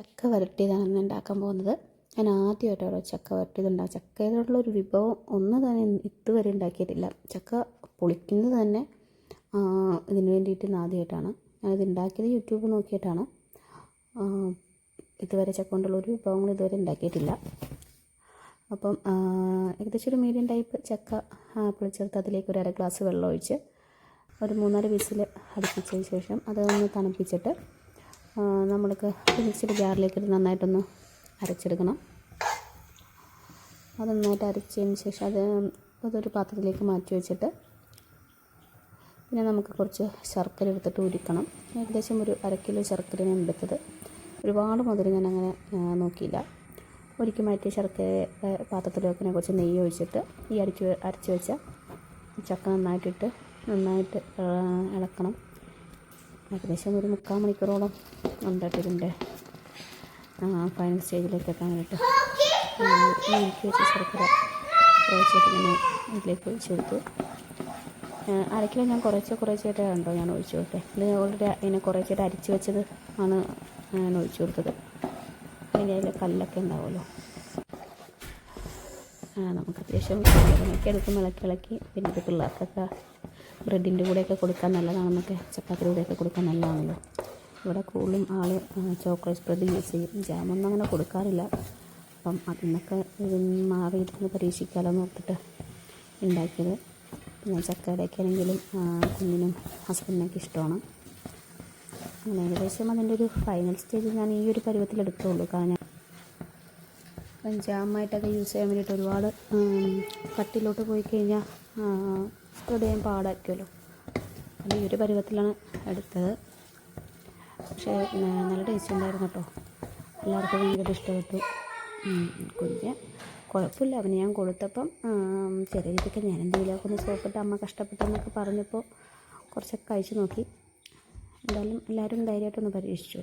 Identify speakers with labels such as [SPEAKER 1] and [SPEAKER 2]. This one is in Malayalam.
[SPEAKER 1] ചക്ക വരട്ടിയതാണ് ഇന്ന് ഉണ്ടാക്കാൻ പോകുന്നത്. ഞാൻ ആദ്യമായിട്ടാണ് ചക്ക വരട്ടിയതുണ്ടാകും. ചക്കയിലുള്ളൊരു വിഭവം ഒന്നും തന്നെ ഇതുവരെ ഉണ്ടാക്കിയിട്ടില്ല. ചക്ക പൊളിക്കുന്നത് തന്നെ ഇതിന് വേണ്ടിയിട്ട് ആദ്യമായിട്ടാണ്. ഞാനിത് ഉണ്ടാക്കിയത് യൂട്യൂബ് നോക്കിയിട്ടാണ്. ഇതുവരെ ചക്ക കൊണ്ടുള്ളൊരു വിഭവങ്ങൾ ഇതുവരെ ഉണ്ടാക്കിയിട്ടില്ല. അപ്പം ഏകദേശം ഒരു മീഡിയം ടൈപ്പ് ചക്ക പൊളിച്ചെടുത്ത് അതിലേക്ക് ഒരു 1/2 ഗ്ലാസ് വെള്ളം ഒഴിച്ച് ഒരു 3-4 വിസിൽ അടുപ്പിച്ചതിന് ശേഷം അതൊന്ന് തണുപ്പിച്ചിട്ട് നമ്മൾക്ക് മിക്സിയുടെ ജാറിലേക്ക് നന്നായിട്ടൊന്ന് അരച്ചെടുക്കണം. അത് നന്നായിട്ട് അരച്ചതിന് ശേഷം അതൊരു പാത്രത്തിലേക്ക് മാറ്റി വെച്ചിട്ട് പിന്നെ നമുക്ക് കുറച്ച് ശർക്കര എടുത്തിട്ട് ഉരുക്കണം. ഏകദേശം ഒരു 1/2 കിലോ ശർക്കരയാണ് എടുത്തത്. ഒരുപാട് മധുരം ഞാൻ അങ്ങനെ നോക്കിയില്ല. ഒരുക്കി മാറ്റിയ ശർക്കര പാത്രത്തിൽ വെക്കുന്ന കുറച്ച് നെയ്യ് ഒഴിച്ചിട്ട് ഈ അരച്ച് വെച്ച ചക്ക നന്നായിട്ട് ഇളക്കണം. ഏകദേശം ഒരു 3/4 മണിക്കൂറോളം ഉണ്ടായിട്ട് ഇതിൻ്റെ ഫൈനൽ സ്റ്റേജിലേക്ക് എത്താനായിട്ട് ഒരുക്കി വെച്ച ശർക്കര കുറച്ചിട്ട് ഞാൻ ഇതിലേക്ക് ഒഴിച്ച് കൊടുത്തു. 1/2 കിലോ ഞാൻ കുറേശ്ശായിട്ടാണ് ഉണ്ടോ ഞാൻ ഒഴിച്ചു കൊടുത്തത്. ഇത് ഓൾറെഡി അതിനെ കുറേശ്ശായിട്ട് അരിച്ച് വെച്ചത് ആണ് ഞാൻ ഒഴിച്ചു കൊടുത്തത്. അതിൻ്റെ അതിൽ കല്ലൊക്കെ ഉണ്ടാവുമല്ലോ. നമുക്ക് അത്യാവശ്യം എടുക്കുമ്പോൾ ഇളക്കി പിന്നെ ഇത് പിള്ളേർക്കൊക്കെ ബ്രെഡിൻ്റെ കൂടെയൊക്കെ കൊടുക്കാൻ നല്ലതാണെന്നൊക്കെ, ചപ്പാത്തിയുടെ കൂടെയൊക്കെ കൊടുക്കാൻ നല്ലതാണല്ലോ. ഇവിടെ കൂടുതലും ചോക്ലേറ്റ് സ്പ്രെഡ് യൂസ് ചെയ്യും. ജാമൊന്നും അങ്ങനെ കൊടുക്കാറില്ല. അപ്പം അതിൽ നിന്നൊക്കെ മാറിയിരുന്ന് പരീക്ഷിക്കാമല്ലോ എന്ന് ഓർത്തിട്ട് ഉണ്ടാക്കിയത്. പിന്നെ ചക്കയുടെയൊക്കെ ആണെങ്കിലും കുഞ്ഞിനും ഹസ്ബൻഡിനൊക്കെ ഇഷ്ടമാണ്. അങ്ങനെ ഏകദേശം അതിൻ്റെ ഒരു ഫൈനൽ സ്റ്റേജിൽ ഞാൻ ഈ ഒരു പരുവത്തിലെടുത്തുള്ളൂ. കാരണം ജാമായിട്ടൊക്കെ യൂസ് ചെയ്യാൻ വേണ്ടിയിട്ട് ഒരുപാട് കട്ടിലോട്ട് പോയി കഴിഞ്ഞാൽ സ്പ്രെഡ് ചെയ്യാൻ പാടായിരിക്കുമല്ലോ. അത് ഈ ഒരു പരുവത്തിലാണ് എടുത്തത്. പക്ഷേ നല്ല ടേസ്റ്റ് ഉണ്ടായിരുന്നു കേട്ടോ. എല്ലാവർക്കും ഭയങ്കര ഇഷ്ടപ്പെട്ടു. കുഴപ്പമില്ല. അവന് ഞാൻ കൊടുത്തപ്പം ചെറിയ രീതിക്ക് ഞാൻ എന്തെങ്കിലുമൊക്കെ ഒന്ന് സോപ്പിട്ട് അമ്മ കഷ്ടപ്പെട്ടെന്നൊക്കെ പറഞ്ഞപ്പോൾ കുറച്ചൊക്കെ കഴിച്ച് നോക്കി. എന്തായാലും എല്ലാവരും ധൈര്യമായിട്ടൊന്ന് പരീക്ഷിച്ചു.